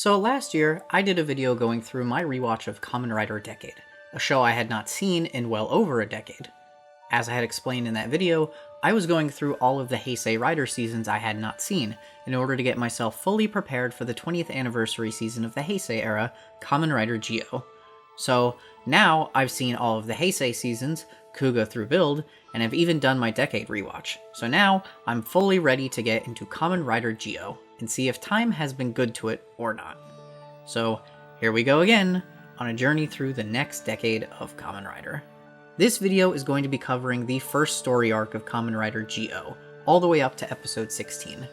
So last year, I did a video going through my rewatch of Kamen Rider Decade, a show I had not seen in well over a decade. As I had explained in that video, I was going through all of the Heisei Rider seasons I had not seen, in order to get myself fully prepared for the 20th anniversary season of the Heisei era, Kamen Rider Zi-O. So now I've seen all of the Heisei seasons, Kuga through Build, and have even done my Decade rewatch. So now I'm fully ready to get into Kamen Rider Zi-O, and see if time has been good to it or not. So here we go again, on a journey through the next decade of Kamen Rider. This video is going to be covering the first story arc of Kamen Rider Zi-O, all the way up to episode 16.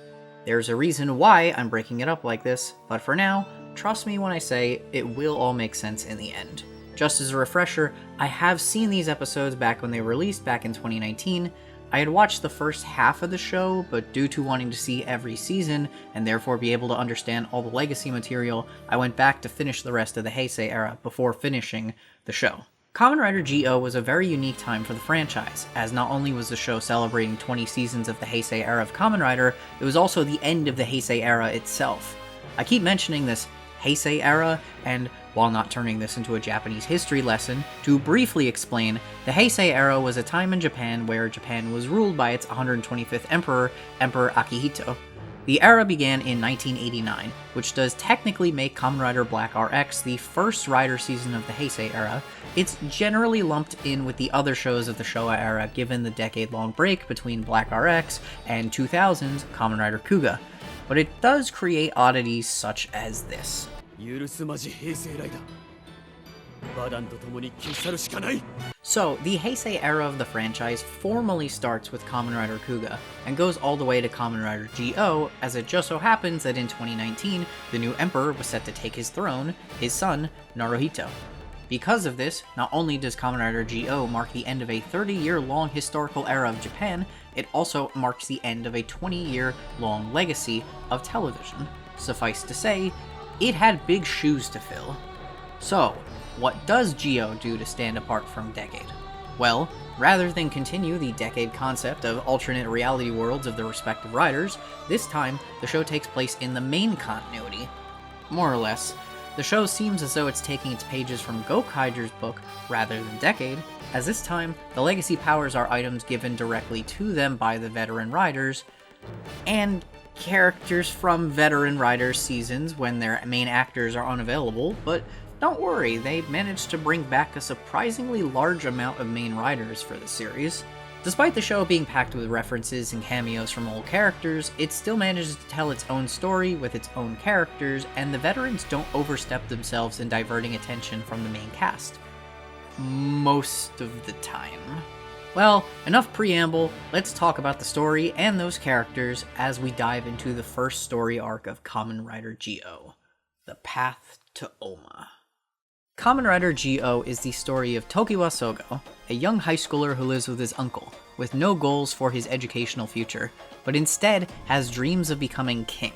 There's a reason why I'm breaking it up like this, but for now, trust me when I say it will all make sense in the end. Just as a refresher, I have seen these episodes back when they were released back in 2019. I had watched the first half of the show, but due to wanting to see every season, and therefore be able to understand all the legacy material, I went back to finish the rest of the Heisei era before finishing the show. Kamen Rider Zi-O was a very unique time for the franchise, as not only was the show celebrating 20 seasons of the Heisei era of Kamen Rider, it was also the end of the Heisei era itself. I keep mentioning this Heisei era, and while not turning this into a Japanese history lesson, to briefly explain, the Heisei era was a time in Japan where Japan was ruled by its 125th emperor, Emperor Akihito. The era began in 1989, which does technically make Kamen Rider Black RX the first Rider season of the Heisei era. It's generally lumped in with the other shows of the Showa era given the decade-long break between Black RX and 2000's Kamen Rider Kuga, but it does create oddities such as this. So, the Heisei era of the franchise formally starts with Kamen Rider Kuga, and goes all the way to Kamen Rider Zi-O, as it just so happens that in 2019, the new emperor was set to take his throne, his son, Naruhito. Because of this, not only does Kamen Rider Zi-O mark the end of a 30-year-long historical era of Japan, it also marks the end of a 20-year-long legacy of television. Suffice to say, it had big shoes to fill. So, what does Zi-O do to stand apart from Decade? Well, rather than continue the Decade concept of alternate reality worlds of the respective riders, this time the show takes place in the main continuity. More or less, the show seems as though it's taking its pages from Gokaiger's book rather than Decade, as this time the legacy powers are items given directly to them by the veteran riders, and characters from veteran riders seasons when their main actors are unavailable, but don't worry, they managed to bring back a surprisingly large amount of main riders for the series. Despite the show being packed with references and cameos from old characters, it still manages to tell its own story with its own characters, and the veterans don't overstep themselves in diverting attention from the main cast. Most of the time. Well, enough preamble, let's talk about the story and those characters as we dive into the first story arc of Kamen Rider Zi-O, The Path to Oma. Kamen Rider Zi-O is the story of Tokiwa Sougo, a young high schooler who lives with his uncle, with no goals for his educational future, but instead has dreams of becoming king.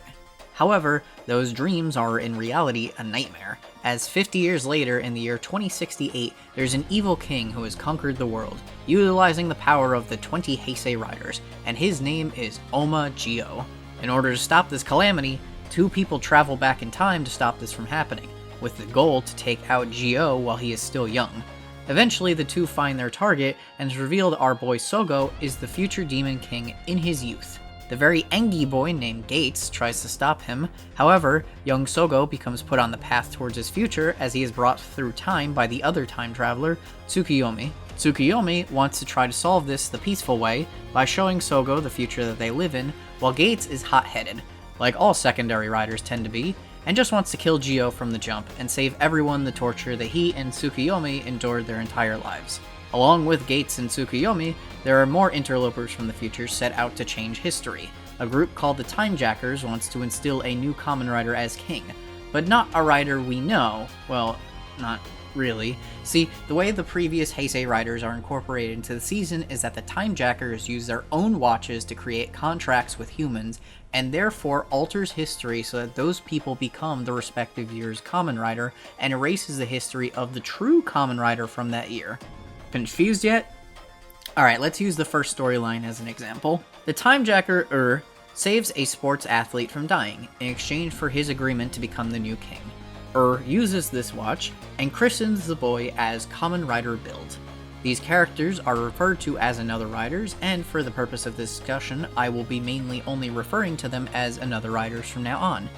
However, those dreams are in reality a nightmare, as 50 years later in the year 2068, there's an evil king who has conquered the world, utilizing the power of the 20 Heisei Riders, and his name is Oma Zi-O. In order to stop this calamity, two people travel back in time to stop this from happening, with the goal to take out Zi-O while he is still young. Eventually, the two find their target, and it's revealed our boy Sougo is the future Demon King in his youth. The very Engi boy named Gates tries to stop him, however, young Sougo becomes put on the path towards his future as he is brought through time by the other time traveler, Tsukiyomi. Tsukiyomi wants to try to solve this the peaceful way by showing Sougo the future that they live in, while Gates is hot-headed, like all secondary riders tend to be, and just wants to kill Zi-O from the jump and save everyone the torture that he and Tsukiyomi endured their entire lives. Along with Gates and Tsukiyomi, there are more interlopers from the future set out to change history. A group called the Timejackers wants to instill a new Kamen Rider as king, but not a rider we know. Well, not really. See, the way the previous Heisei Riders are incorporated into the season is that the Timejackers use their own watches to create contracts with humans, and therefore alters history so that those people become the respective year's Kamen Rider, and erases the history of the true Kamen Rider from that year. Confused yet? Alright, let's use the first storyline as an example. The Timejacker, saves a sports athlete from dying in exchange for his agreement to become the new king. Uses this watch and christens the boy as Kamen Rider Build. These characters are referred to as Another Riders, and for the purpose of this discussion, I will be mainly only referring to them as Another Riders from now on.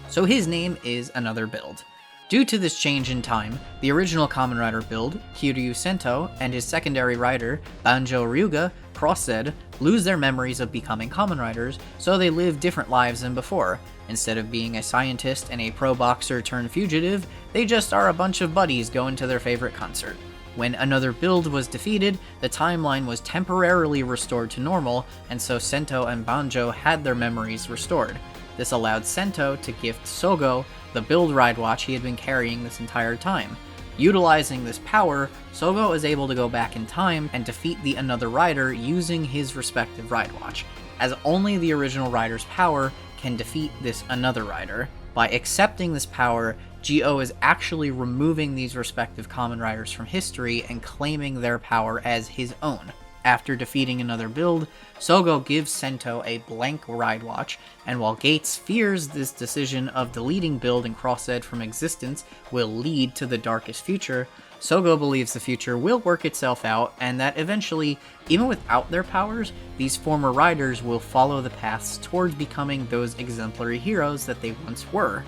So his name is Another Build. Due to this change in time, the original Kamen Rider Build, Kiryu Sento, and his secondary rider, Banjo Ryuga, Fourze, lose their memories of becoming Kamen Riders, so they live different lives than before. Instead of being a scientist and a pro boxer turned fugitive, they just are a bunch of buddies going to their favorite concert. When Another Build was defeated, the timeline was temporarily restored to normal, and so Sento and Banjo had their memories restored. This allowed Sento to gift Sougo the Build Ride Watch he had been carrying this entire time. Utilizing this power, Sougo is able to go back in time and defeat the Another Rider using his respective Ride Watch, as only the original Rider's power can defeat this Another Rider. By accepting this power, Zi-O is actually removing these respective Kamen Riders from history and claiming their power as his own. After defeating Another Build, Sougo gives Sento a blank Ride Watch, and while Gates fears this decision of deleting Build and Fourze from existence will lead to the darkest future, Sougo believes the future will work itself out, and that eventually, even without their powers, these former riders will follow the paths towards becoming those exemplary heroes that they once were.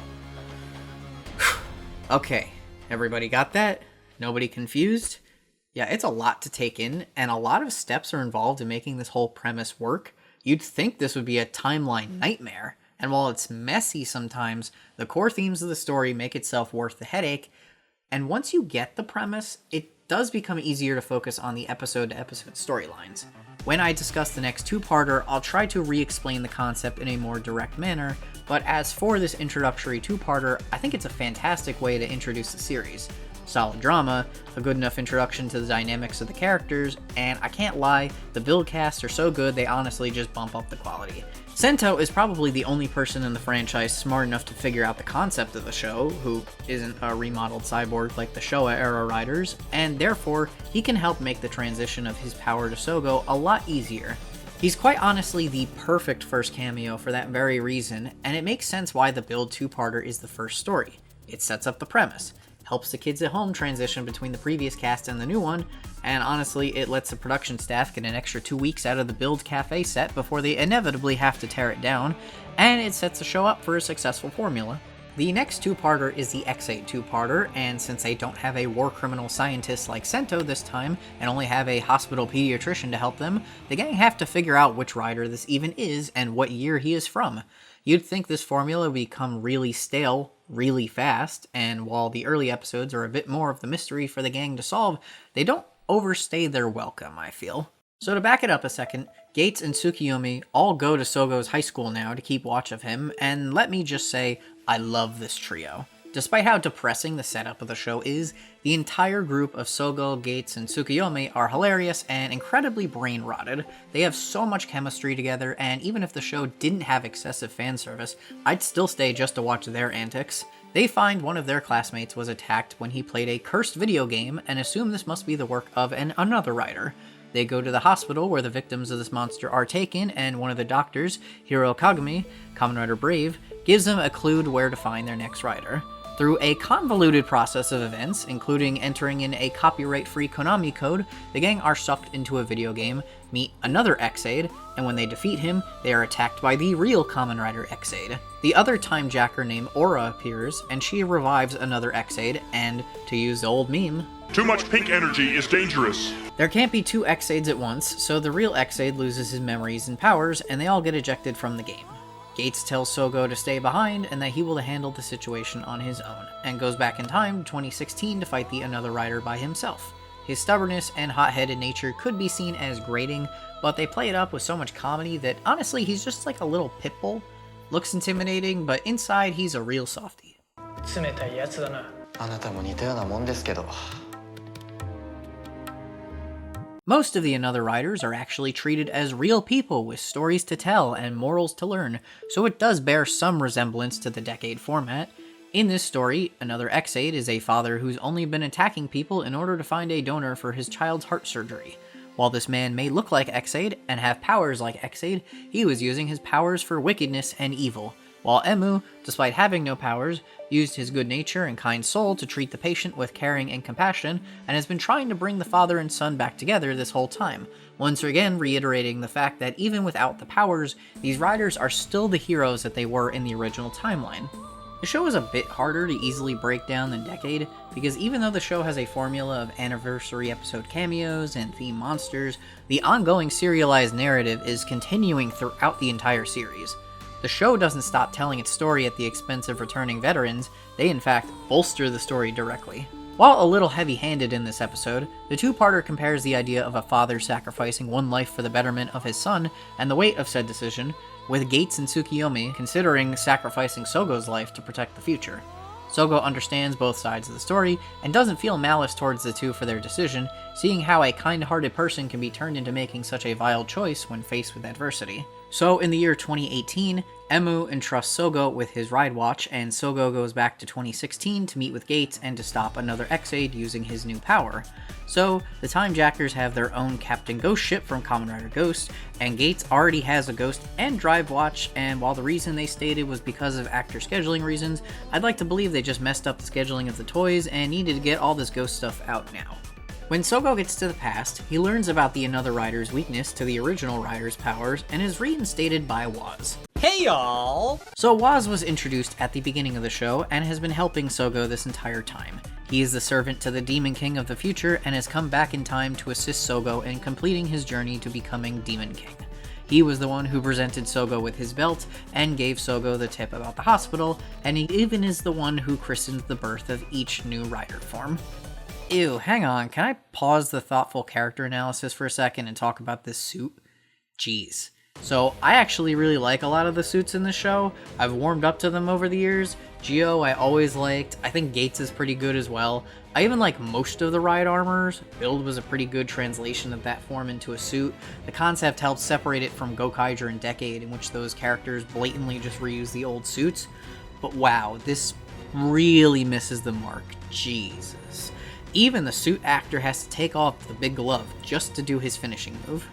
Okay, everybody got that? Nobody confused? Yeah, it's a lot to take in, and a lot of steps are involved in making this whole premise work. You'd think this would be a timeline nightmare, and while it's messy sometimes, the core themes of the story make itself worth the headache, and once you get the premise, it does become easier to focus on the episode-to-episode storylines. When I discuss the next two-parter, I'll try to re-explain the concept in a more direct manner, but as for this introductory two-parter, I think it's a fantastic way to introduce the series. Solid drama, a good enough introduction to the dynamics of the characters, and I can't lie, the build casts are so good they honestly just bump up the quality. Sento is probably the only person in the franchise smart enough to figure out the concept of the show, who isn't a remodeled cyborg like the Showa-era riders, and therefore, he can help make the transition of his power to Sougo a lot easier. He's quite honestly the perfect first cameo for that very reason, and it makes sense why the Build two-parter is the first story. It sets up the premise, helps the kids at home transition between the previous cast and the new one, and honestly, it lets the production staff get an extra 2 weeks out of the Build Cafe set before they inevitably have to tear it down, and it sets the show up for a successful formula. The next two-parter is the X8 two-parter, and since they don't have a war criminal scientist like Sento this time, and only have a hospital pediatrician to help them, the gang have to figure out which rider this even is and what year he is from. You'd think this formula would become really stale really fast, and while the early episodes are a bit more of the mystery for the gang to solve, they don't overstay their welcome, I feel. So to back it up a second, Gates and Tsukiyomi all go to Sougo's high school now to keep watch of him, and let me just say, I love this trio. Despite how depressing the setup of the show is, the entire group of Sougo, Gates, and Tsukiyomi are hilarious and incredibly brain-rotted. They have so much chemistry together, and even if the show didn't have excessive fan service, I'd still stay just to watch their antics. They find one of their classmates was attacked when he played a cursed video game and assume this must be the work of another writer. They go to the hospital where the victims of this monster are taken, and one of the doctors, Hiro Kagami, Kamen Rider Brave, gives them a clue to where to find their next rider. Through a convoluted process of events, including entering in a copyright-free Konami code, the gang are sucked into a video game, meet another X-Aid, and when they defeat him, they are attacked by the real Kamen Rider X-Aid. The other time jacker named Aura appears, and she revives another X-Aid, and, to use the old meme, too much pink energy is dangerous. There can't be two X-Aids at once, so the real X-Aid loses his memories and powers, and they all get ejected from the game. Gates tells Sougo to stay behind and that he will handle the situation on his own, and goes back in time to 2016 to fight the Another Rider by himself. His stubbornness and hot-headed nature could be seen as grating, but they play it up with so much comedy that honestly he's just like a little pit bull. Looks intimidating, but inside he's a real softie. 冷たいやつだな。あなたも似たようなもんですけど。 Most of the Another Riders are actually treated as real people with stories to tell and morals to learn, so it does bear some resemblance to the Decade format. In this story, Another X-Aid is a father who's only been attacking people in order to find a donor for his child's heart surgery. While this man may look like Ex-Aid and have powers like Ex-Aid, he was using his powers for wickedness and evil, while Emu, despite having no powers, used his good nature and kind soul to treat the patient with caring and compassion, and has been trying to bring the father and son back together this whole time, once again reiterating the fact that even without the powers, these riders are still the heroes that they were in the original timeline. The show is a bit harder to easily break down than Decade, because even though the show has a formula of anniversary episode cameos and theme monsters, the ongoing serialized narrative is continuing throughout the entire series. The show doesn't stop telling its story at the expense of returning veterans, they in fact bolster the story directly. While a little heavy-handed in this episode, the two-parter compares the idea of a father sacrificing one life for the betterment of his son and the weight of said decision, with Gates and Tsukiyomi considering sacrificing Sougo's life to protect the future. Sougo understands both sides of the story and doesn't feel malice towards the two for their decision, seeing how a kind-hearted person can be turned into making such a vile choice when faced with adversity. So in the year 2018, Emu entrusts Sougo with his ride watch, and Sougo goes back to 2016 to meet with Gates and to stop another Ex-Aid using his new power. So, the Time Jackers have their own Captain Ghost ship from Kamen Rider Ghost, and Gates already has a Ghost and Drive watch, and while the reason they stated was because of actor scheduling reasons, I'd like to believe they just messed up the scheduling of the toys and needed to get all this Ghost stuff out now. When Sougo gets to the past, he learns about the Another Rider's weakness to the original Rider's powers and is reinstated by Woz. Hey y'all! So Woz was introduced at the beginning of the show and has been helping Sougo this entire time. He is the servant to the Demon King of the future and has come back in time to assist Sougo in completing his journey to becoming Demon King. He was the one who presented Sougo with his belt and gave Sougo the tip about the hospital, and he even is the one who christened the birth of each new rider form. Ew, hang on, can I pause the thoughtful character analysis for a second and talk about this suit? Jeez. So, I actually really like a lot of the suits in the show. I've warmed up to them over the years. Zi-O I always liked. I think Gates is pretty good as well. I even like most of the ride armors. Build was a pretty good translation of that form into a suit. The concept helped separate it from Gokaiger and Decade, in which those characters blatantly just reuse the old suits. But wow, this really misses the mark. Jesus. Even the suit actor has to take off the big glove just to do his finishing move.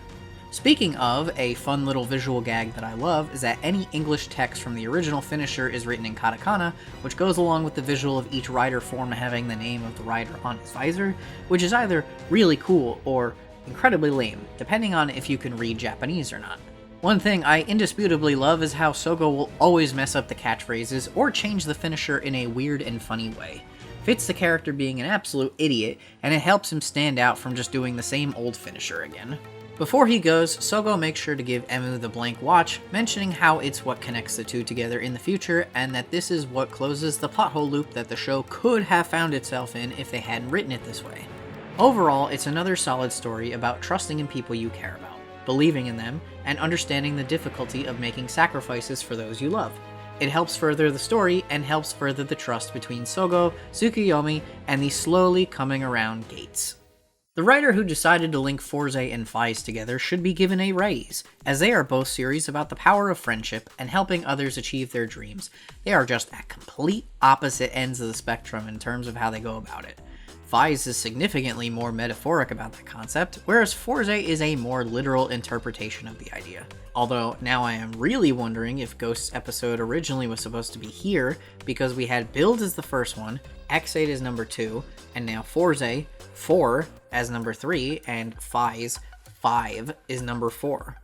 Speaking of, a fun little visual gag that I love is that any English text from the original finisher is written in katakana, which goes along with the visual of each rider form having the name of the rider on its visor, which is either really cool or incredibly lame, depending on if you can read Japanese or not. One thing I indisputably love is how Sougo will always mess up the catchphrases or change the finisher in a weird and funny way. Fits the character being an absolute idiot, and it helps him stand out from just doing the same old finisher again. Before he goes, Sougo makes sure to give Emu the blank watch, mentioning how it's what connects the two together in the future, and that this is what closes the plot hole loop that the show could have found itself in if they hadn't written it this way. Overall, it's another solid story about trusting in people you care about, believing in them, and understanding the difficulty of making sacrifices for those you love. It helps further the story and helps further the trust between Sougo, Tsukiyomi, and the slowly coming around Gates. The writer who decided to link Fourze and Faiz together should be given a raise, as they are both series about the power of friendship and helping others achieve their dreams. They are just at complete opposite ends of the spectrum in terms of how they go about it. Faiz is significantly more metaphoric about that concept, whereas Fourze is a more literal interpretation of the idea. Although, now I am really wondering if Ghost's episode originally was supposed to be here, because we had Build as the first one, Ex-Aid as number 2, and now Fourze, 4, as number 3, and Faiz, 5, is number 4.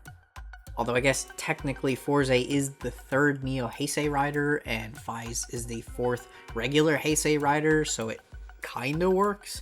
Although I guess technically Fourze is the third Neo Heisei rider, and Faiz is the fourth regular Heisei rider, so it kinda works.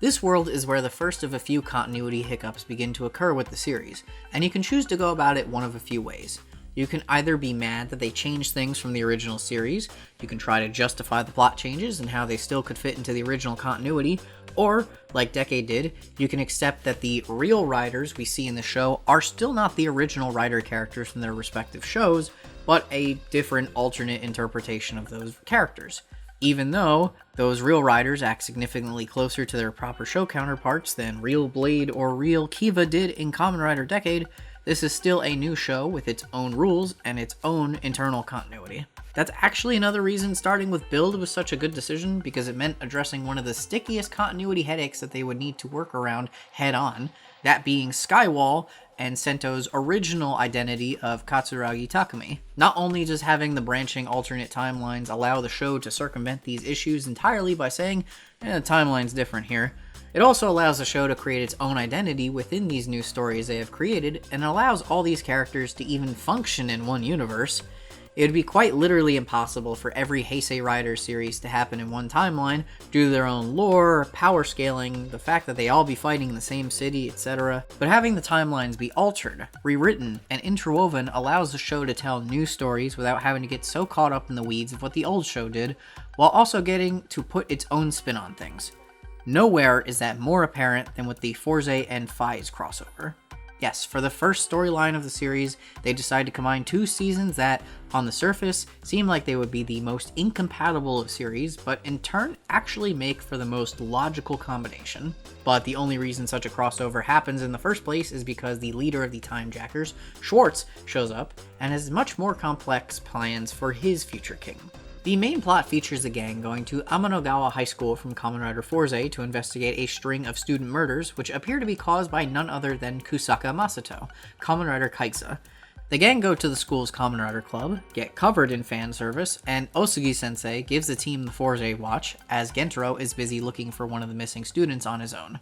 This world is where the first of a few continuity hiccups begin to occur with the series, and you can choose to go about it one of a few ways. You can either be mad that they changed things from the original series, you can try to justify the plot changes and how they still could fit into the original continuity, or, like Decade did, you can accept that the real riders we see in the show are still not the original rider characters from their respective shows, but a different alternate interpretation of those characters. Even though those real riders act significantly closer to their proper show counterparts than real Blade or real Kiva did in Kamen Rider Decade, this is still a new show with its own rules and its own internal continuity. That's actually another reason starting with Build was such a good decision, because it meant addressing one of the stickiest continuity headaches that they would need to work around head on, that being Skywall and Sento's original identity of Katsuragi Takumi. Not only does having the branching alternate timelines allow the show to circumvent these issues entirely by saying, the timeline's different here, it also allows the show to create its own identity within these new stories they have created, and allows all these characters to even function in one universe. It would be quite literally impossible for every Heisei Rider series to happen in one timeline due to their own lore, power scaling, the fact that they all be fighting in the same city, etc. But having the timelines be altered, rewritten, and interwoven allows the show to tell new stories without having to get so caught up in the weeds of what the old show did, while also getting to put its own spin on things. Nowhere is that more apparent than with the Fourze and Faiz crossover. Yes, for the first storyline of the series, they decided to combine two seasons that, on the surface, seem like they would be the most incompatible of series, but in turn actually make for the most logical combination. But the only reason such a crossover happens in the first place is because the leader of the Time Jackers, Schwartz, shows up and has much more complex plans for his future king. The main plot features the gang going to Amanogawa High School from Kamen Rider Fourze to investigate a string of student murders which appear to be caused by none other than Kusaka Masato, Kamen Rider Kaisa. The gang go to the school's Kamen Rider Club, get covered in fan service, and Osugi-sensei gives the team the Fourze watch, as Gentaro is busy looking for one of the missing students on his own.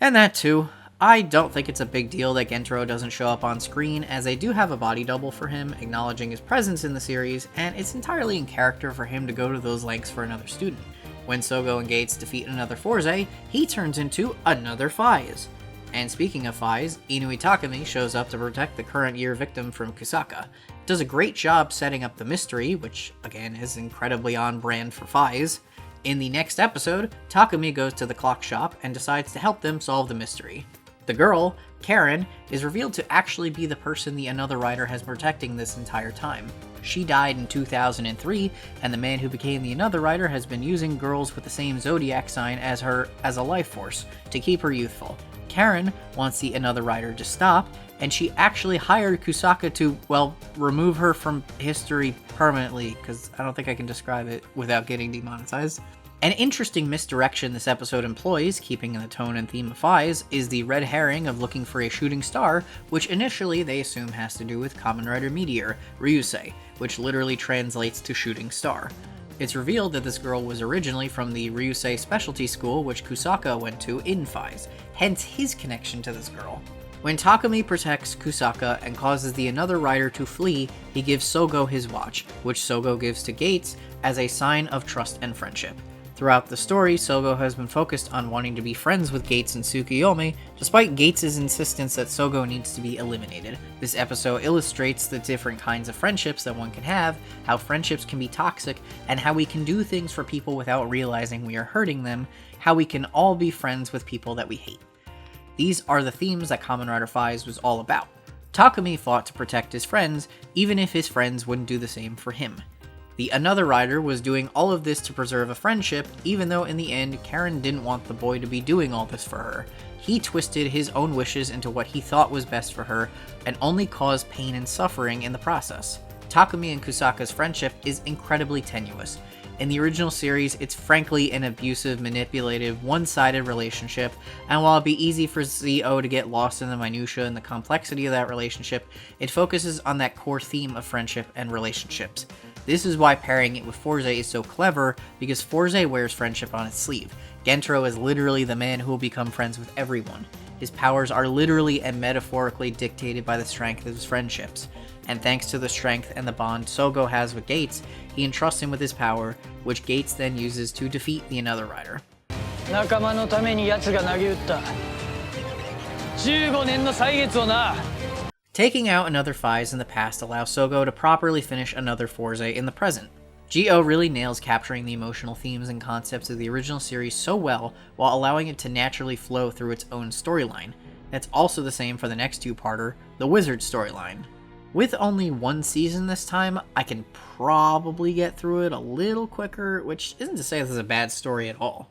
And that too. I don't think it's a big deal that Gentaro doesn't show up on screen, as they do have a body double for him, acknowledging his presence in the series, and it's entirely in character for him to go to those lengths for another student. When Sougo and Gates defeat another Fourze, he turns into another Faiz. And speaking of Faiz, Inui Takumi shows up to protect the current year victim from Kusaka. Does a great job setting up the mystery, which again is incredibly on brand for Faiz. In the next episode, Takumi goes to the clock shop and decides to help them solve the mystery. The girl, Karen, is revealed to actually be the person the Another Rider has been protecting this entire time. She died in 2003, and the man who became the Another Rider has been using girls with the same zodiac sign as her as a life force to keep her youthful. Karen wants the Another Rider to stop, and she actually hired Kusaka to, well, remove her from history permanently, because I don't think I can describe it without getting demonetized. An interesting misdirection this episode employs, keeping in the tone and theme of Faiz, is the red herring of looking for a shooting star, which initially they assume has to do with Kamen Rider Meteor, Ryusei, which literally translates to shooting star. It's revealed that this girl was originally from the Ryusei specialty school which Kusaka went to in Faiz, hence his connection to this girl. When Takumi protects Kusaka and causes the Another Rider to flee, he gives Sougo his watch, which Sougo gives to Gates as a sign of trust and friendship. Throughout the story, Sougo has been focused on wanting to be friends with Gates and Tsukiyomi, despite Gates' insistence that Sougo needs to be eliminated. This episode illustrates the different kinds of friendships that one can have, how friendships can be toxic, and how we can do things for people without realizing we are hurting them, how we can all be friends with people that we hate. These are the themes that Kamen Rider Faiz was all about. Takumi fought to protect his friends, even if his friends wouldn't do the same for him. The Another Rider was doing all of this to preserve a friendship, even though in the end, Karen didn't want the boy to be doing all this for her. He twisted his own wishes into what he thought was best for her, and only caused pain and suffering in the process. Takumi and Kusaka's friendship is incredibly tenuous. In the original series, it's frankly an abusive, manipulative, one-sided relationship, and while it'd be easy for Zi-O to get lost in the minutia and the complexity of that relationship, it focuses on that core theme of friendship and relationships. This is why pairing it with Fourze is so clever, because Fourze wears friendship on its sleeve. Gentaro is literally the man who will become friends with everyone. His powers are literally and metaphorically dictated by the strength of his friendships. And thanks to the strength and the bond Sougo has with Gates, he entrusts him with his power, which Gates then uses to defeat the Another Rider. 仲間のために奴が投げ打った15年の歳月をな。 Taking out another Faiz in the past allows Sougo to properly finish another Fourze in the present. Zi-O really nails capturing the emotional themes and concepts of the original series so well, while allowing it to naturally flow through its own storyline. That's also the same for the next two-parter, the Wizard storyline. With only one season this time, I can probably get through it a little quicker, which isn't to say this is a bad story at all.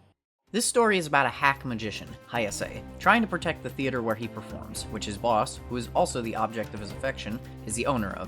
This story is about a hack magician, Hayase, trying to protect the theater where he performs, which his boss, who is also the object of his affection, is the owner of.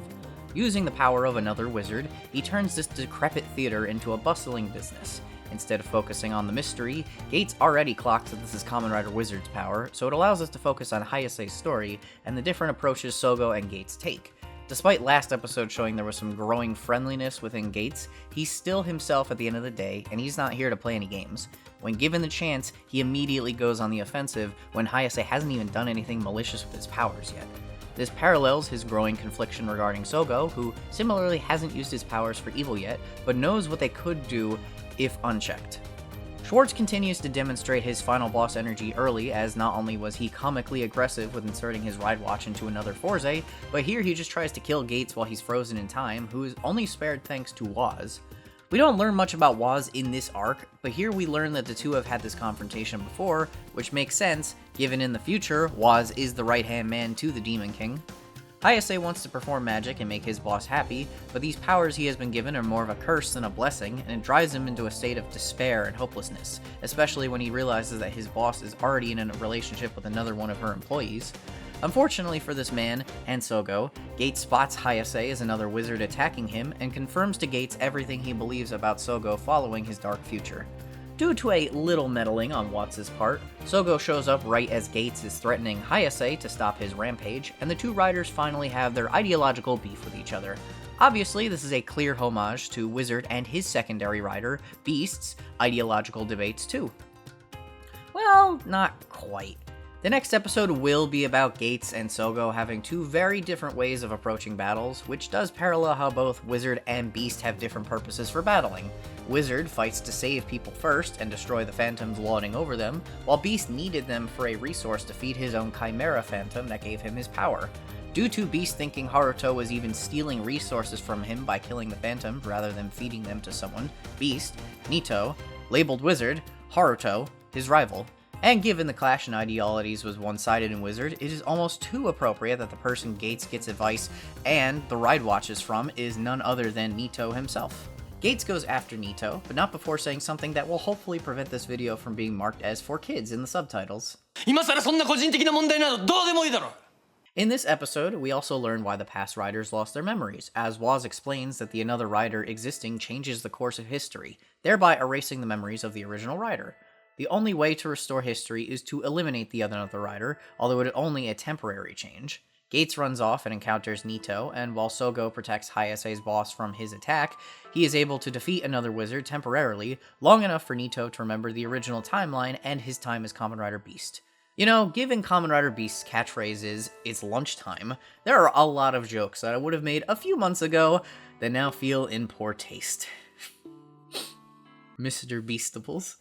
Using the power of another wizard, he turns this decrepit theater into a bustling business. Instead of focusing on the mystery, Gates already clocks that this is Kamen Rider Wizard's power, so it allows us to focus on Hayase's story and the different approaches Sougo and Gates take. Despite last episode showing there was some growing friendliness within Gates, he's still himself at the end of the day, and he's not here to play any games. When given the chance, he immediately goes on the offensive when Hayase hasn't even done anything malicious with his powers yet. This parallels his growing confliction regarding Sougo, who similarly hasn't used his powers for evil yet, but knows what they could do if unchecked. Schwartz continues to demonstrate his final boss energy early, as not only was he comically aggressive with inserting his ride watch into another Fourze, but here he just tries to kill Gates while he's frozen in time, who is only spared thanks to Woz. We don't learn much about Woz in this arc, but here we learn that the two have had this confrontation before, which makes sense, given in the future, Woz is the right-hand man to the Demon King. Hayase wants to perform magic and make his boss happy, but these powers he has been given are more of a curse than a blessing, and it drives him into a state of despair and hopelessness, especially when he realizes that his boss is already in a relationship with another one of her employees. Unfortunately for this man, and Sougo, Gates spots Hayase as another wizard attacking him, and confirms to Gates everything he believes about Sougo following his dark future. Due to a little meddling on Watts' part, Sougo shows up right as Gates is threatening Hayase to stop his rampage, and the two riders finally have their ideological beef with each other. Obviously, this is a clear homage to Wizard and his secondary rider, Beast's, ideological debates too. Well, not quite. The next episode will be about Gates and Sougo having two very different ways of approaching battles, which does parallel how both Wizard and Beast have different purposes for battling. Wizard fights to save people first and destroy the phantoms lording over them, while Beast needed them for a resource to feed his own Chimera Phantom that gave him his power. Due to Beast thinking Haruto was even stealing resources from him by killing the phantoms rather than feeding them to someone, Beast, Nito, labeled Wizard, Haruto, his rival. And given the clash in ideologies was one-sided in Wizard, it is almost too appropriate that the person Gates gets advice and the ride watches from is none other than Nito himself. Gates goes after Nito, but not before saying something that will hopefully prevent this video from being marked as for kids in the subtitles. In this episode, we also learn why the past riders lost their memories, as Woz explains that the another rider existing changes the course of history, thereby erasing the memories of the original rider. The only way to restore history is to eliminate the other rider, although it is only a temporary change. Gates runs off and encounters Nito, and while Sougo protects Hayase's boss from his attack, he is able to defeat another wizard temporarily, long enough for Nito to remember the original timeline and his time as Kamen Rider Beast. You know, given Kamen Rider Beast's catchphrase is, "It's lunchtime," there are a lot of jokes that I would have made a few months ago that now feel in poor taste. Mr. Beastables.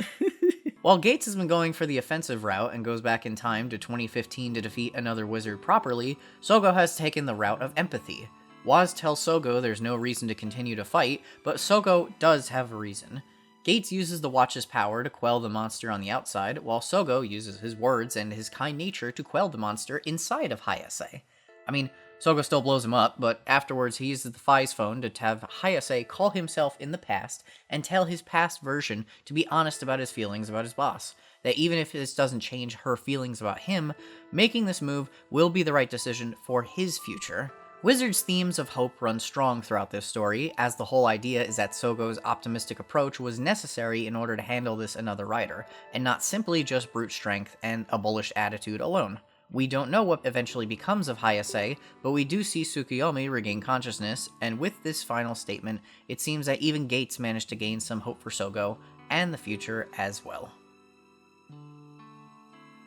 While Gates has been going for the offensive route and goes back in time to 2015 to defeat another wizard properly, Sougo has taken the route of empathy. Woz tells Sougo there's no reason to continue to fight, but Sougo does have a reason. Gates uses the watch's power to quell the monster on the outside, while Sougo uses his words and his kind nature to quell the monster inside of Hayase. I mean, Sougo still blows him up, but afterwards he uses the Faiz phone to have Hayase call himself in the past and tell his past version to be honest about his feelings about his boss. That even if this doesn't change her feelings about him, making this move will be the right decision for his future. Wizard's themes of hope run strong throughout this story, as the whole idea is that Sougo's optimistic approach was necessary in order to handle this another rider, and not simply just brute strength and a bullish attitude alone. We don't know what eventually becomes of Hayase, but we do see Tsukuyomi regain consciousness, and with this final statement, it seems that even Gates managed to gain some hope for Sougo, and the future as well.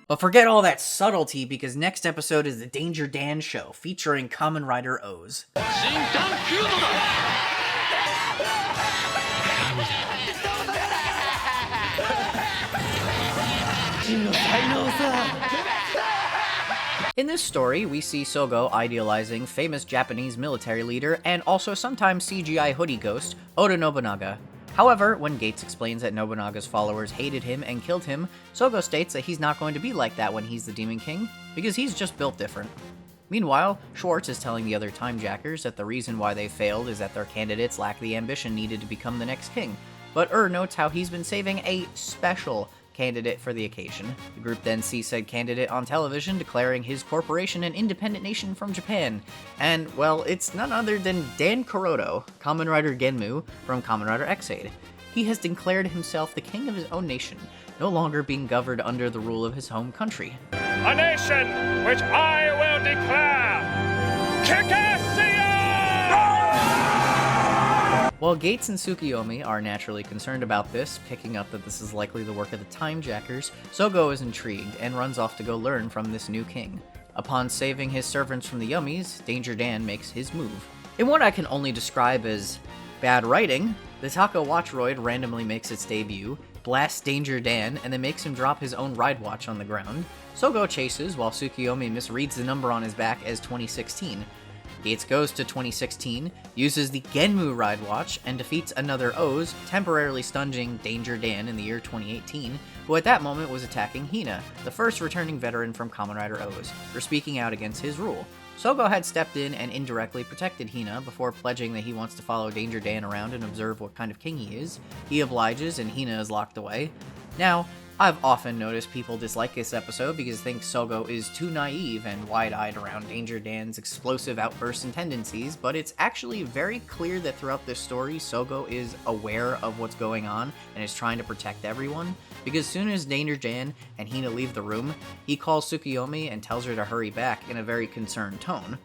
But forget all that subtlety, because next episode is the Danger Dan show, featuring Kamen Rider O's. In this story, we see Sougo idealizing famous Japanese military leader and also sometimes CGI hoodie ghost, Oda Nobunaga. However, when Gates explains that Nobunaga's followers hated him and killed him, Sougo states that he's not going to be like that when he's the Demon King, because he's just built different. Meanwhile, Schwartz is telling the other Timejackers that the reason why they failed is that their candidates lack the ambition needed to become the next king, but notes how he's been saving a special candidate for the occasion. The group then sees said candidate on television declaring his corporation an independent nation from Japan. And, well, it's none other than Dan Kuroto, Kamen Rider Genmu from Kamen Rider Ex-Aid. He has declared himself the king of his own nation, no longer being governed under the rule of his home country. A nation which I will declare! While Gates and Tsukiyomi are naturally concerned about this, picking up that this is likely the work of the Time Jackers, Sougo is intrigued and runs off to go learn from this new king. Upon saving his servants from the Yummies, Danger Dan makes his move. In what I can only describe as bad writing, the Taco Watchroid randomly makes its debut, blasts Danger Dan, and then makes him drop his own ride watch on the ground. Sougo chases, while Tsukiyomi misreads the number on his back as 2016. Gates goes to 2016, uses the Genmu ride watch, and defeats another O's, temporarily stunning Danger Dan in the year 2018, who at that moment was attacking Hina, the first returning veteran from Kamen Rider O's, for speaking out against his rule. Sougo had stepped in and indirectly protected Hina before pledging that he wants to follow Danger Dan around and observe what kind of king he is. He obliges and Hina is locked away. Now, I've often noticed people dislike this episode because they think Sougo is too naive and wide-eyed around Danger Dan's explosive outbursts and tendencies, but it's actually very clear that throughout this story, Sougo is aware of what's going on and is trying to protect everyone, because as soon as Danger Dan and Hina leave the room, he calls Tsukiyomi and tells her to hurry back in a very concerned tone.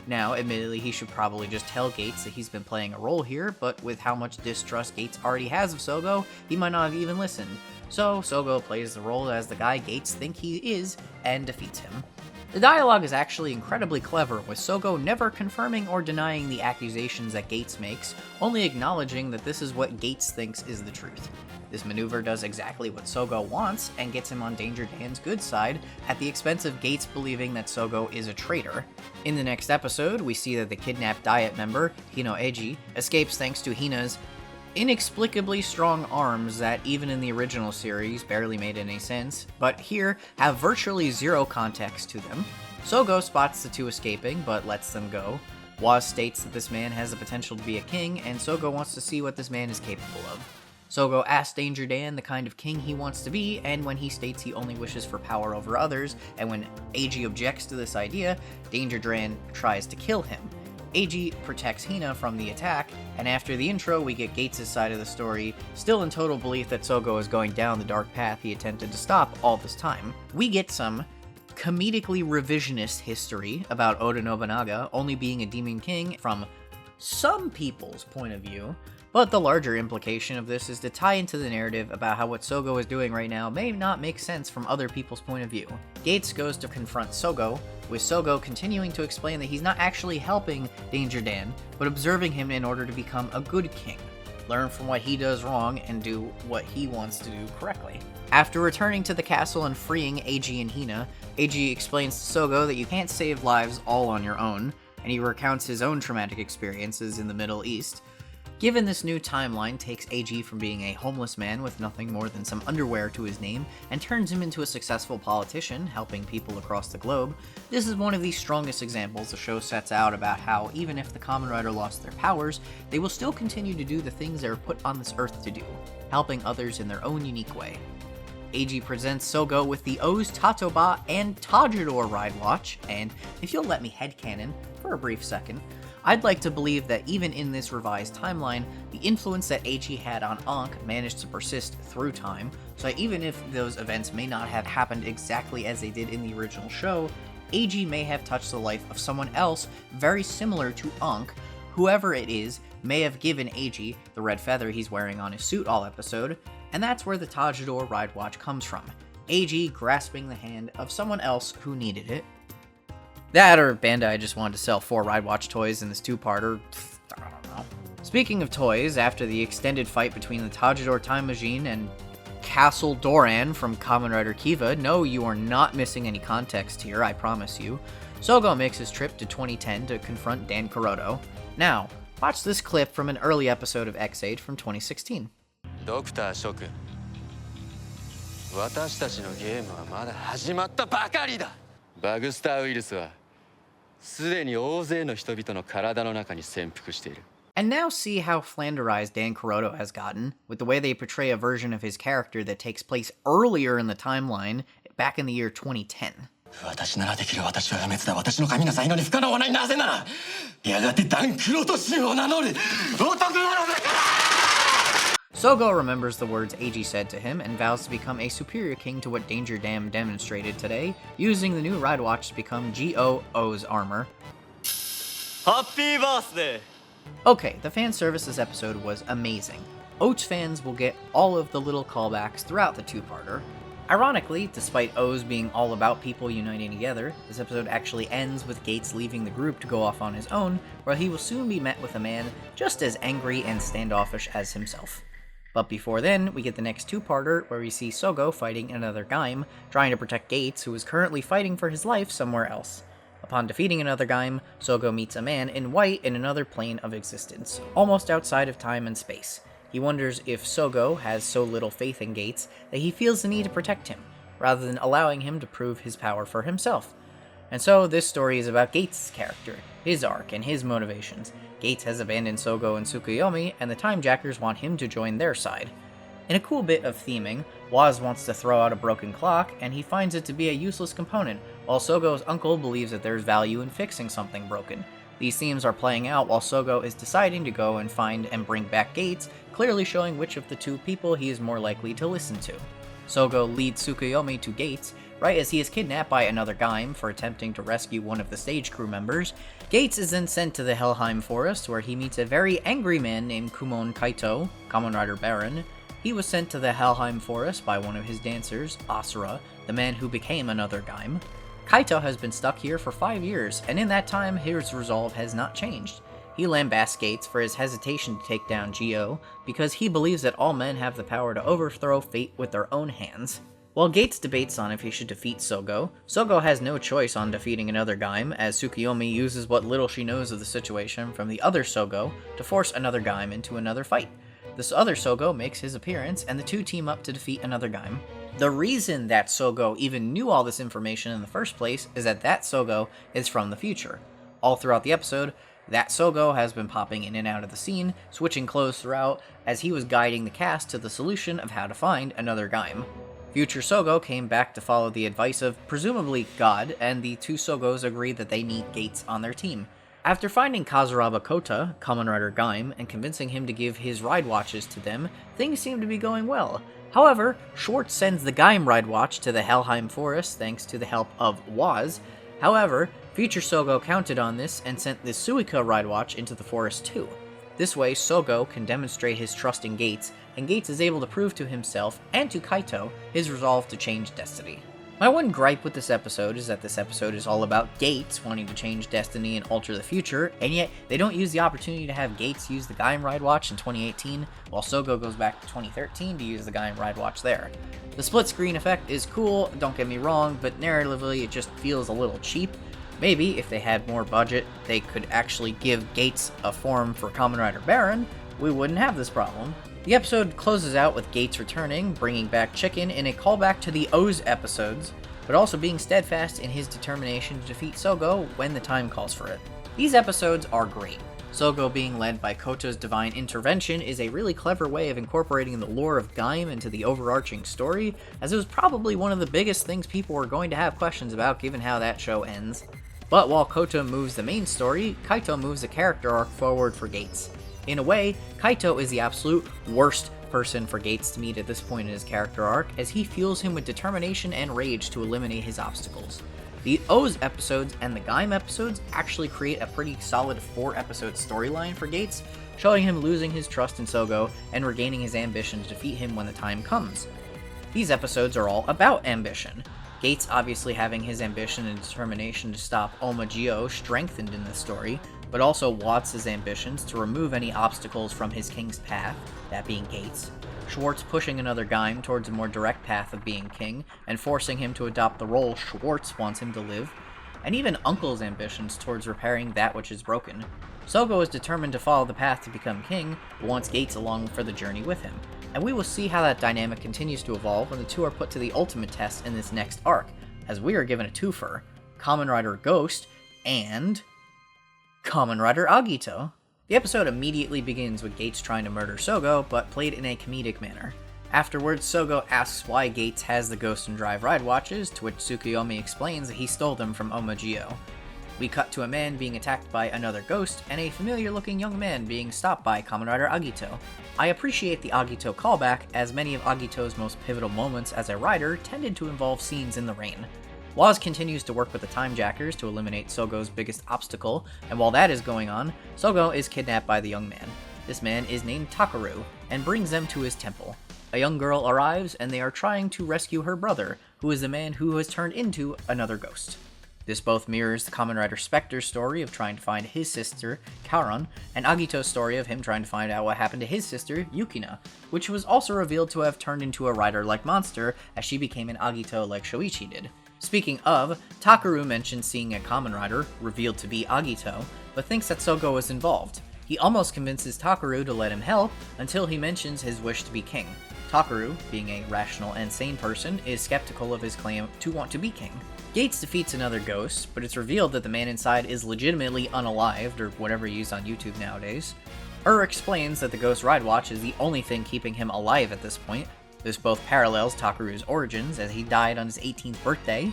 Now, admittedly, he should probably just tell Gates that he's been playing a role here, but with how much distrust Gates already has of Sougo, he might not have even listened. So, Sougo plays the role as the guy Gates think he is, and defeats him. The dialogue is actually incredibly clever, with Sougo never confirming or denying the accusations that Gates makes, only acknowledging that this is what Gates thinks is the truth. This maneuver does exactly what Sougo wants, and gets him on Danger Dan's good side, at the expense of Gates believing that Sougo is a traitor. In the next episode, we see that the kidnapped Diet member, Hino Eiji, escapes thanks to Hina's inexplicably strong arms that even in the original series barely made any sense, but here have virtually zero context to them. Sougo spots the two escaping, but lets them go. Waz states that this man has the potential to be a king, and Sougo wants to see what this man is capable of. Sougo asks Danger Dan the kind of king he wants to be, and when he states he only wishes for power over others, and when Eiji objects to this idea, Danger Dan tries to kill him. Eiji protects Hina from the attack, and after the intro we get Gates' side of the story, still in total belief that Sougo is going down the dark path he attempted to stop all this time. We get some comedically revisionist history about Oda Nobunaga only being a demon king from some people's point of view, but the larger implication of this is to tie into the narrative about how what Sougo is doing right now may not make sense from other people's point of view. Gates goes to confront Sougo, with Sougo continuing to explain that he's not actually helping Danger Dan, but observing him in order to become a good king, learn from what he does wrong, and do what he wants to do correctly. After returning to the castle and freeing Eiji and Hina, Eiji explains to Sougo that you can't save lives all on your own, and he recounts his own traumatic experiences in the Middle East. Given this new timeline takes Eiji from being a homeless man with nothing more than some underwear to his name and turns him into a successful politician, helping people across the globe, this is one of the strongest examples the show sets out about how even if the Kamen Rider lost their powers, they will still continue to do the things they are put on this earth to do, helping others in their own unique way. Eiji presents Sougo with the O's Tatoba and Tajidor ride watch, and if you'll let me headcanon for a brief second, I'd like to believe that even in this revised timeline, the influence that Eiji had on Ankh managed to persist through time, so that even if those events may not have happened exactly as they did in the original show, Eiji may have touched the life of someone else very similar to Ankh. Whoever it is may have given Eiji the red feather he's wearing on his suit all episode, and that's where the Tajidor ride watch comes from. Eiji grasping the hand of someone else who needed it. That, or Bandai just wanted to sell 4 Ride Watch toys in this 2-parter. I don't know. Speaking of toys, after the extended fight between the Tajidor Time Machine and Castle Doran from Kamen Rider Kiva, no, you are not missing any context here, I promise you, Sougo makes his trip to 2010 to confront Dan Kuroto. Now, watch this clip from an early episode of Ex-Aid from 2016. Dr. Shoku, 私たちのゲームはまだ始まったばかりだ。バグスターウイルスはすでに大勢の人々の体の中に潜伏している。And now see how flanderized Dan Kuroto has gotten, with the way they portray a version of his character that takes place earlier in the timeline, back in the year 2010. 私ならできる私は不滅だ私の神の才能に不可能はないなぜならやがてダンクロトシを名乗る男なのだ Sougo remembers the words Eiji said to him and vows to become a superior king to what Danger Dam demonstrated today, using the new Ride Watch to become G.O.'s armor. Happy birthday! Okay, the fan service this episode was amazing. Oats fans will get all of the little callbacks throughout the two-parter. Ironically, despite O's being all about people uniting together, this episode actually ends with Gates leaving the group to go off on his own, where he will soon be met with a man just as angry and standoffish as himself. But before then, we get the next two-parter, where we see Sougo fighting another Gaim, trying to protect Gates, who is currently fighting for his life somewhere else. Upon defeating another Gaim, Sougo meets a man in white in another plane of existence, almost outside of time and space. He wonders if Sougo has so little faith in Gates that he feels the need to protect him, rather than allowing him to prove his power for himself. And so this story is about Gates' character, his arc, and his motivations. Gates has abandoned Sougo and Tsukuyomi, and the Timejackers want him to join their side. In a cool bit of theming, Waz wants to throw out a broken clock, and he finds it to be a useless component, while Sogo's uncle believes that there's value in fixing something broken. These themes are playing out while Sougo is deciding to go and find and bring back Gates, clearly showing which of the two people he is more likely to listen to. Sougo leads Tsukuyomi to Gates, right as he is kidnapped by another Gaim for attempting to rescue one of the stage crew members. Gates is then sent to the Helheim Forest, where he meets a very angry man named Kumon Kaito, Kamen Rider Baron. He was sent to the Helheim Forest by one of his dancers, Asura, the man who became another Gaim. Kaito has been stuck here for 5 years, and in that time, his resolve has not changed. He lambasts Gates for his hesitation to take down Zi-O, because he believes that all men have the power to overthrow fate with their own hands. While Gates debates on if he should defeat Sougo, Sougo has no choice on defeating another Gaim, as Tsukuyomi uses what little she knows of the situation from the other Sougo to force another Gaim into another fight. This other Sougo makes his appearance, and the two team up to defeat another Gaim. The reason that Sougo even knew all this information in the first place is that Sougo is from the future. All throughout the episode, that Sougo has been popping in and out of the scene, switching clothes throughout, as he was guiding the cast to the solution of how to find another Gaim. Future Sougo came back to follow the advice of, presumably, God, and the two Sougos agreed that they need Gates on their team. After finding Kazuraba Kota, Kamen Rider Gaim, and convincing him to give his ride watches to them, things seem to be going well. However, Schwartz sends the Gaim ride watch to the Helheim Forest thanks to the help of Waz. However, Future Sougo counted on this and sent the Suika ride watch into the forest too. This way, Sougo can demonstrate his trust in Gates, and Gates is able to prove to himself and to Kaito his resolve to change destiny. My one gripe with this episode is that this episode is all about Gates wanting to change destiny and alter the future, and yet they don't use the opportunity to have Gates use the Gaim Ride Watch in 2018, while Sougo goes back to 2013 to use the Gaim Ride Watch there. The split screen effect is cool, don't get me wrong, but narratively it just feels a little cheap. Maybe, if they had more budget, they could actually give Gates a form for Kamen Rider Baron, we wouldn't have this problem. The episode closes out with Gates returning, bringing back Chicken in a callback to the O's episodes, but also being steadfast in his determination to defeat Sougo when the time calls for it. These episodes are great. Sougo being led by Kota's divine intervention is a really clever way of incorporating the lore of Gaim into the overarching story, as it was probably one of the biggest things people were going to have questions about given how that show ends. But while Kota moves the main story, Kaito moves the character arc forward for Gates. In a way, Kaito is the absolute worst person for Gates to meet at this point in his character arc, as he fuels him with determination and rage to eliminate his obstacles. The O's episodes and the Gaim episodes actually create a pretty solid 4-episode storyline for Gates, showing him losing his trust in Sougo and regaining his ambition to defeat him when the time comes. These episodes are all about ambition. Gates obviously having his ambition and determination to stop Oma-Gyo strengthened in this story, but also Watts' ambitions to remove any obstacles from his king's path, that being Gates, Schwartz pushing another Gaim towards a more direct path of being king, and forcing him to adopt the role Schwartz wants him to live, and even Uncle's ambitions towards repairing that which is broken. Sougo is determined to follow the path to become king, but wants Gates along for the journey with him, and we will see how that dynamic continues to evolve when the two are put to the ultimate test in this next arc, as we are given a twofer, Kamen Rider Ghost and Kamen Rider Agito. The episode immediately begins with Gates trying to murder Sougo, but played in a comedic manner. Afterwards, Sougo asks why Gates has the Ghost and Drive ride watches, to which Tsukuyomi explains that he stole them from Zi-O. We cut to a man being attacked by another ghost, and a familiar-looking young man being stopped by Kamen Rider Agito. I appreciate the Agito callback, as many of Agito's most pivotal moments as a rider tended to involve scenes in the rain. Waz continues to work with the Time Jackers to eliminate Sogo's biggest obstacle, and while that is going on, Sougo is kidnapped by the young man. This man is named Takaru, and brings them to his temple. A young girl arrives, and they are trying to rescue her brother, who is the man who has turned into another ghost. This both mirrors the Kamen Rider Spectre's story of trying to find his sister, Karan, and Agito's story of him trying to find out what happened to his sister, Yukina, which was also revealed to have turned into a rider-like monster as she became an Agito like Shoichi did. Speaking of, Takaru mentions seeing a Kamen Rider, revealed to be Agito, but thinks that Sougo is involved. He almost convinces Takaru to let him help, until he mentions his wish to be king. Takaru, being a rational and sane person, is skeptical of his claim to want to be king. Gates defeats another ghost, but it's revealed that the man inside is legitimately unalived, or whatever you use on YouTube nowadays. Explains that the Ghost Ride Watch is the only thing keeping him alive at this point. This both parallels Takaru's origins, as he died on his 18th birthday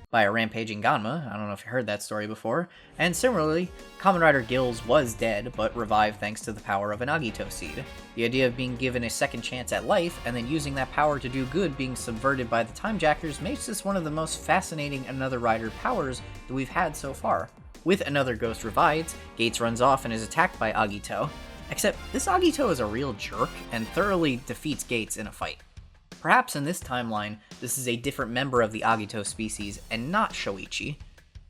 by a rampaging Ganma. I don't know if you heard that story before. And similarly, Kamen Rider Gills was dead, but revived thanks to the power of an Agito seed. The idea of being given a second chance at life, and then using that power to do good being subverted by the Time Jackers, makes this one of the most fascinating Another Rider powers that we've had so far. With another ghost revives, Gates runs off and is attacked by Agito. Except, this Agito is a real jerk, and thoroughly defeats Gates in a fight. Perhaps in this timeline, this is a different member of the Agito species, and not Shoichi.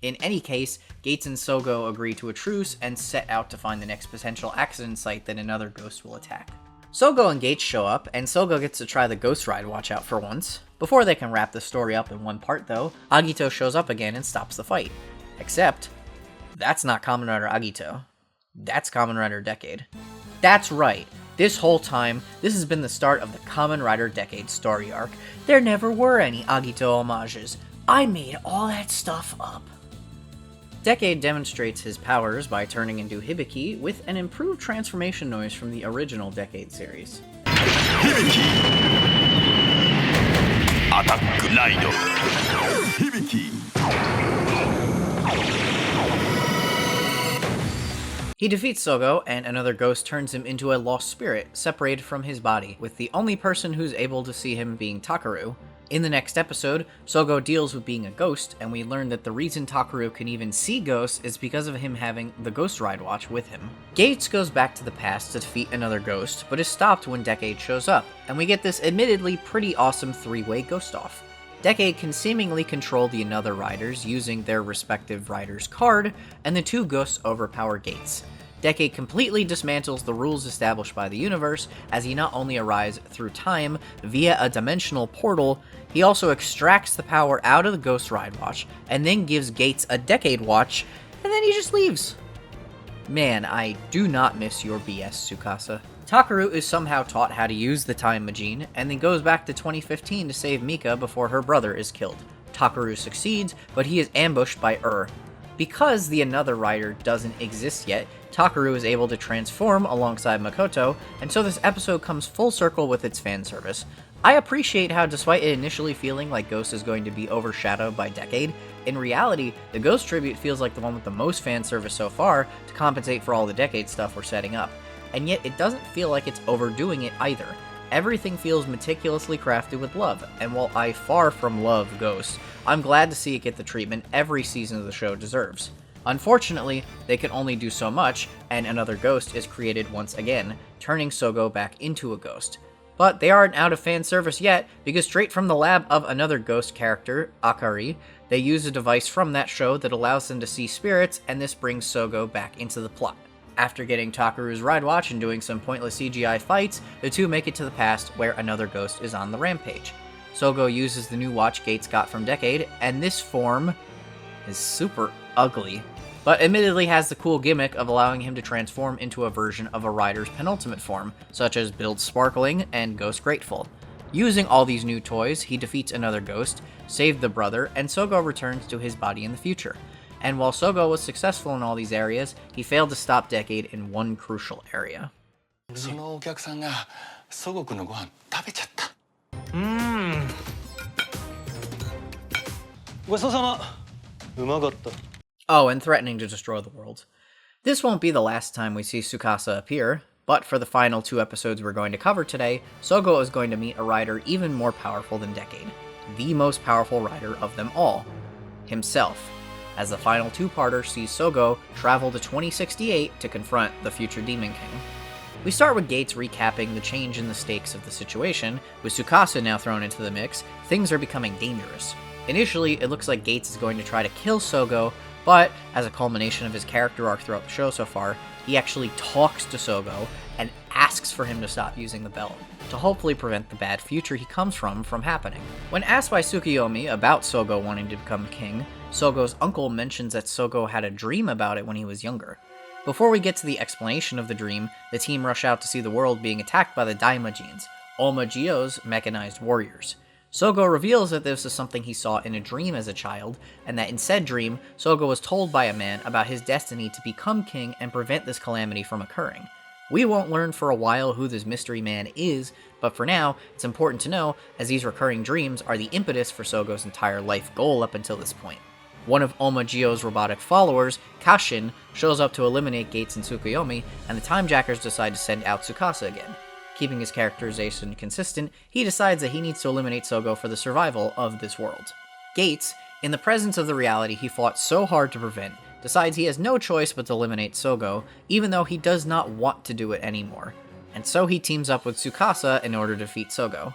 In any case, Gates and Sougo agree to a truce and set out to find the next potential accident site that another ghost will attack. Sougo and Gates show up, and Sougo gets to try the Ghost Ride Watch out for once. Before they can wrap the story up in one part though, Agito shows up again and stops the fight. Except, that's not Kamen Rider Agito. That's Kamen Rider Decade. That's right. This whole time, this has been the start of the Kamen Rider Decade story arc. There never were any Agito homages. I made all that stuff up. Decade demonstrates his powers by turning into Hibiki with an improved transformation noise from the original Decade series. Hibiki! Attack Rider! Hibiki! He defeats Sougo, and another ghost turns him into a lost spirit, separated from his body, with the only person who's able to see him being Takaru. In the next episode, Sougo deals with being a ghost, and we learn that the reason Takaru can even see ghosts is because of him having the Ghost Ride Watch with him. Gates goes back to the past to defeat another ghost, but is stopped when Decade shows up, and we get this admittedly pretty awesome three-way ghost-off. Decade can seemingly control the Another Riders using their respective rider's card, and the two ghosts overpower Gates. Decade completely dismantles the rules established by the universe, as he not only arrives through time via a dimensional portal, he also extracts the power out of the Ghost Ride Watch, and then gives Gates a Decade Watch, and then he just leaves. Man, I do not miss your BS, Tsukasa. Takaru is somehow taught how to use the Time Machine, and then goes back to 2015 to save Mika before her brother is killed. Takaru succeeds, but he is ambushed by Because the Another Rider doesn't exist yet, Takaru is able to transform alongside Makoto, and so this episode comes full circle with its fan service. I appreciate how, despite it initially feeling like Ghost is going to be overshadowed by Decade, in reality, the Ghost tribute feels like the one with the most fan service so far to compensate for all the Decade stuff we're setting up. And yet it doesn't feel like it's overdoing it either. Everything feels meticulously crafted with love, and while I far from love Ghost, I'm glad to see it get the treatment every season of the show deserves. Unfortunately, they can only do so much, and another ghost is created once again, turning Sougo back into a ghost. But they aren't out of fan service yet, because straight from the lab of another ghost character, Akari, they use a device from that show that allows them to see spirits, and this brings Sougo back into the plot. After getting Takaru's Ride Watch and doing some pointless CGI fights, the two make it to the past where another ghost is on the rampage. Sougo uses the new watch Gates got from Decade, and this form is super ugly, but admittedly has the cool gimmick of allowing him to transform into a version of a rider's penultimate form, such as Build Sparkling and Ghost Grateful. Using all these new toys, he defeats another ghost, saves the brother, and Sougo returns to his body in the future. and while Sougo was successful in all these areas, he failed to stop Decade in one crucial area. そのお客さんが祖国のご飯食べちゃった。ごちそうさま。うまかった。 Oh, and threatening to destroy the world. This won't be the last time we see Tsukasa appear, but for the final 2 episodes we're going to cover today, Sougo is going to meet a rider even more powerful than Decade. The most powerful rider of them all. Himself. As the final 2-parter sees Sougo travel to 2068 to confront the future Demon King. We start with Gates recapping the change in the stakes of the situation. With Tsukasa now thrown into the mix, things are becoming dangerous. Initially, it looks like Gates is going to try to kill Sougo, but as a culmination of his character arc throughout the show so far, he actually talks to Sougo and asks for him to stop using the belt, to hopefully prevent the bad future he comes from happening. When asked by Tsukiyomi about Sougo wanting to become king, Sougo's uncle mentions that Sougo had a dream about it when he was younger. Before we get to the explanation of the dream, the team rush out to see the world being attacked by the Daimajins, Omagio's mechanized warriors. Sougo reveals that this is something he saw in a dream as a child, and that in said dream, Sougo was told by a man about his destiny to become king and prevent this calamity from occurring. We won't learn for a while who this mystery man is, but for now, it's important to know, as these recurring dreams are the impetus for Sougo's entire life goal up until this point. One of Omagio's robotic followers, Kashin, shows up to eliminate Gates and Tsukuyomi, and the Timejackers decide to send out Tsukasa again. Keeping his characterization consistent, he decides that he needs to eliminate Sougo for the survival of this world. Gates, in the presence of the reality he fought so hard to prevent, decides he has no choice but to eliminate Sougo, even though he does not want to do it anymore. And so he teams up with Tsukasa in order to defeat Sougo.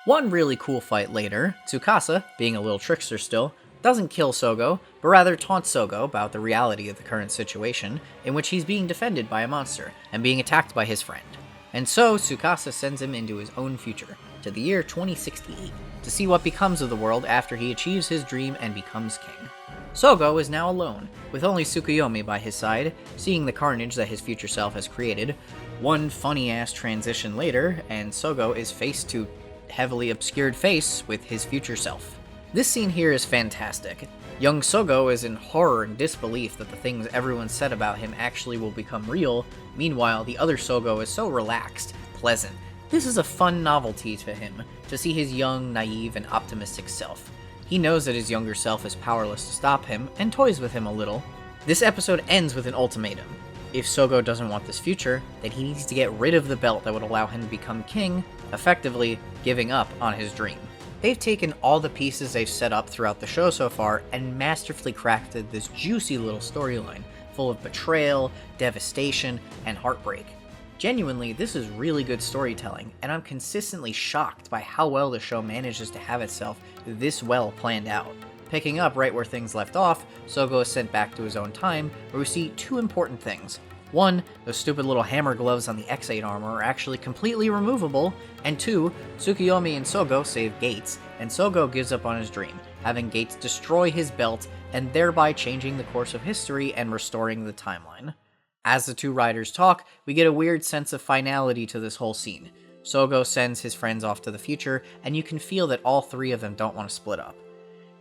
One really cool fight later, Tsukasa, being a little trickster still, doesn't kill Sougo, but rather taunts Sougo about the reality of the current situation, in which he's being defended by a monster, and being attacked by his friend. And so, Tsukasa sends him into his own future, to the year 2068, to see what becomes of the world after he achieves his dream and becomes king. Sougo is now alone, with only Tsukuyomi by his side, seeing the carnage that his future self has created. One funny-ass transition later, and Sougo is face to heavily obscured face with his future self. This scene here is fantastic. Young Sougo is in horror and disbelief that the things everyone said about him actually will become real. Meanwhile, the other Sougo is so relaxed, pleasant. This is a fun novelty to him, to see his young, naive, and optimistic self. He knows that his younger self is powerless to stop him, and toys with him a little. This episode ends with an ultimatum. If Sougo doesn't want this future, then he needs to get rid of the belt that would allow him to become king, effectively giving up on his dream. They've taken all the pieces they've set up throughout the show so far and masterfully crafted this juicy little storyline, full of betrayal, devastation, and heartbreak. Genuinely, this is really good storytelling, and I'm consistently shocked by how well the show manages to have itself this well planned out. Picking up right where things left off, Sougo is sent back to his own time, where we see 2 important things. 1, those stupid little hammer gloves on the X8 armor are actually completely removable, and 2, Tsukuyomi and Sougo save Gates, and Sougo gives up on his dream, having Gates destroy his belt, and thereby changing the course of history and restoring the timeline. As the 2 riders talk, we get a weird sense of finality to this whole scene. Sougo sends his friends off to the future, and you can feel that all 3 of them don't want to split up.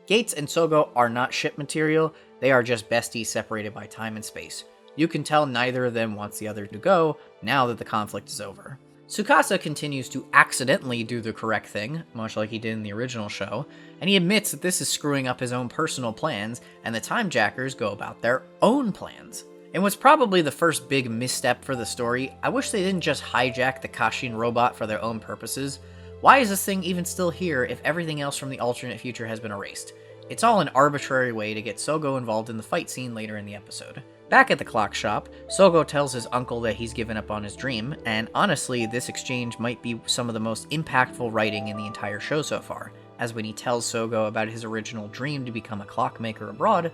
Gates and Sougo are not ship material, they are just besties separated by time and space. You can tell neither of them wants the other to go, now that the conflict is over. Tsukasa continues to accidentally do the correct thing, much like he did in the original show, and he admits that this is screwing up his own personal plans, and the Timejackers go about their own plans. In what's probably the first big misstep for the story, I wish they didn't just hijack the Kashin robot for their own purposes. Why is this thing even still here if everything else from the alternate future has been erased? It's all an arbitrary way to get Sougo involved in the fight scene later in the episode. Back at the clock shop, Sougo tells his uncle that he's given up on his dream, and honestly, this exchange might be some of the most impactful writing in the entire show so far, as when he tells Sougo about his original dream to become a clockmaker abroad,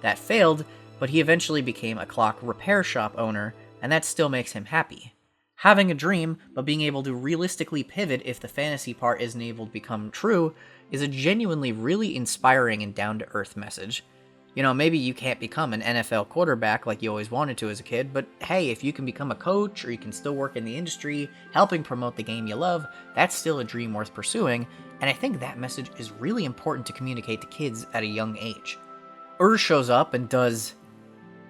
that failed, but he eventually became a clock repair shop owner, and that still makes him happy. Having a dream, but being able to realistically pivot if the fantasy part isn't able to become true, is a genuinely really inspiring and down-to-earth message. You know, maybe you can't become an NFL quarterback like you always wanted to as a kid, but hey, if you can become a coach or you can still work in the industry, helping promote the game you love, that's still a dream worth pursuing, and I think that message is really important to communicate to kids at a young age. Shows up and does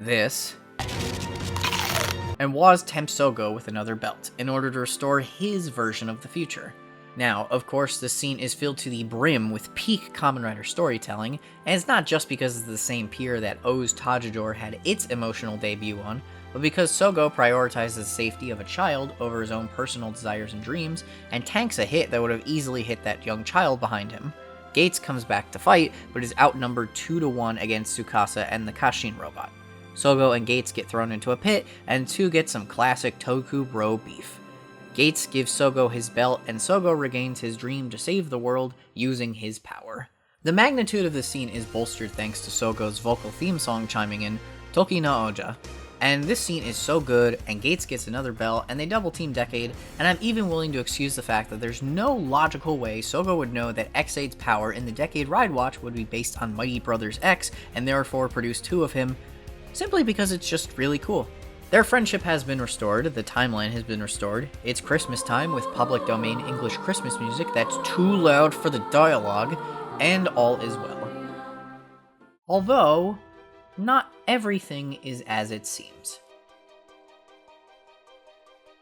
this, and Woz tempts Sougo with another belt in order to restore his version of the future. Now, of course, this scene is filled to the brim with peak Kamen Rider storytelling, and it's not just because it's the same pier that O's Tajidor had its emotional debut on, but because Sougo prioritizes the safety of a child over his own personal desires and dreams, and tanks a hit that would have easily hit that young child behind him. Gates comes back to fight, but is outnumbered 2-1 against Tsukasa and the Kashin robot. Sougo and Gates get thrown into a pit, and 2 get some classic Toku bro beef. Gates gives Sougo his belt, and Sougo regains his dream to save the world using his power. The magnitude of this scene is bolstered thanks to Sogo's vocal theme song chiming in, Toki no Oja. And this scene is so good, and Gates gets another belt, and they double team Decade, and I'm even willing to excuse the fact that there's no logical way Sougo would know that X8's power in the Decade Ride Watch would be based on Mighty Brothers X, and therefore produce 2 of him, simply because it's just really cool. Their friendship has been restored, the timeline has been restored, it's Christmas time with public domain English Christmas music that's too loud for the dialogue, and all is well. Although, not everything is as it seems.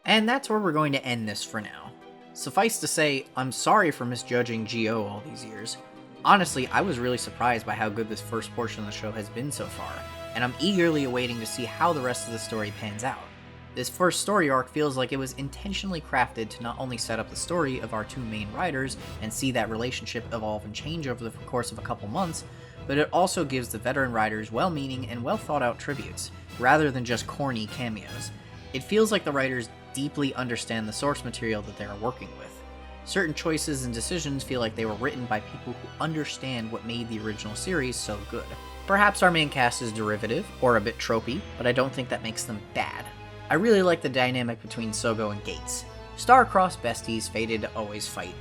And that's where we're going to end this for now. Suffice to say, I'm sorry for misjudging Zi-O all these years. Honestly, I was really surprised by how good this first portion of the show has been so far, and I'm eagerly awaiting to see how the rest of the story pans out. This first story arc feels like it was intentionally crafted to not only set up the story of our 2 main riders and see that relationship evolve and change over the course of a couple months, but it also gives the veteran riders well-meaning and well-thought-out tributes, rather than just corny cameos. It feels like the writers deeply understand the source material that they are working with. Certain choices and decisions feel like they were written by people who understand what made the original series so good. Perhaps our main cast is derivative, or a bit tropey, but I don't think that makes them bad. I really like the dynamic between Sougo and Gates. Star-crossed besties fated to always fight.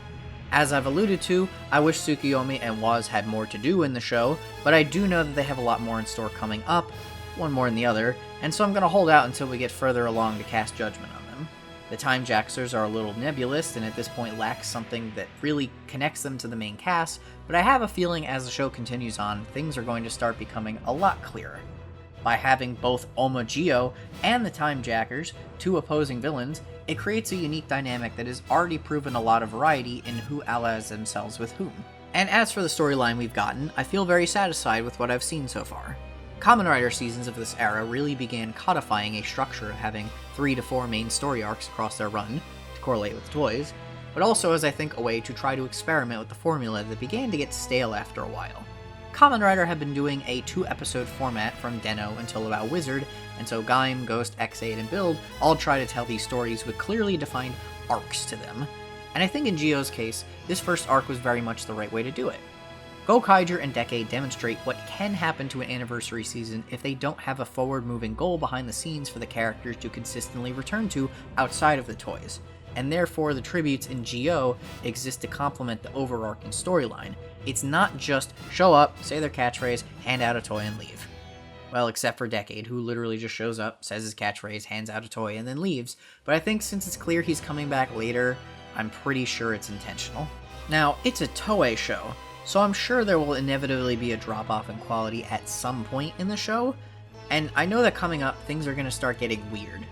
As I've alluded to, I wish Tsukiyomi and Woz had more to do in the show, but I do know that they have a lot more in store coming up, one more than the other, and so I'm going to hold out until we get further along to cast judgment on them. The Time Jaxers are a little nebulous and at this point lack something that really connects them to the main cast, but I have a feeling as the show continues on, things are going to start becoming a lot clearer. By having both Oma Zi-O and the Time Jackers, 2 opposing villains, it creates a unique dynamic that has already proven a lot of variety in who allies themselves with whom. And as for the storyline we've gotten, I feel very satisfied with what I've seen so far. Kamen Rider seasons of this era really began codifying a structure of having 3 to 4 main story arcs across their run, to correlate with toys, but also as I think a way to try to experiment with the formula that began to get stale after a while. Kamen Rider had been doing a 2-episode format from Den-O until about Wizard, and so Gaim, Ghost, X8, and Build all try to tell these stories with clearly defined arcs to them. And I think in Zi-O's case, this first arc was very much the right way to do it. Gokaiger and Decade demonstrate what can happen to an anniversary season if they don't have a forward-moving goal behind the scenes for the characters to consistently return to outside of the toys, and therefore the tributes in Zi-O exist to complement the overarching storyline. It's not just show up, say their catchphrase, hand out a toy, and leave. Well, except for Decade, who literally just shows up, says his catchphrase, hands out a toy, and then leaves, but I think since it's clear he's coming back later, I'm pretty sure it's intentional. Now, it's a Toei show, so I'm sure there will inevitably be a drop-off in quality at some point in the show, and I know that coming up, things are going to start getting weird,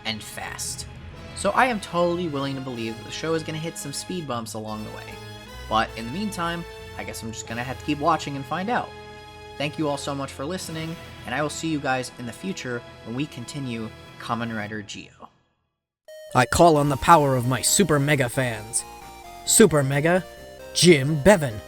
and fast. So I am totally willing to believe that the show is going to hit some speed bumps along the way. But in the meantime, I guess I'm just going to have to keep watching and find out. Thank you all so much for listening, and I will see you guys in the future when we continue Kamen Rider Zi-O. I call on the power of my super mega fans. Super Mega, Jim Bevan.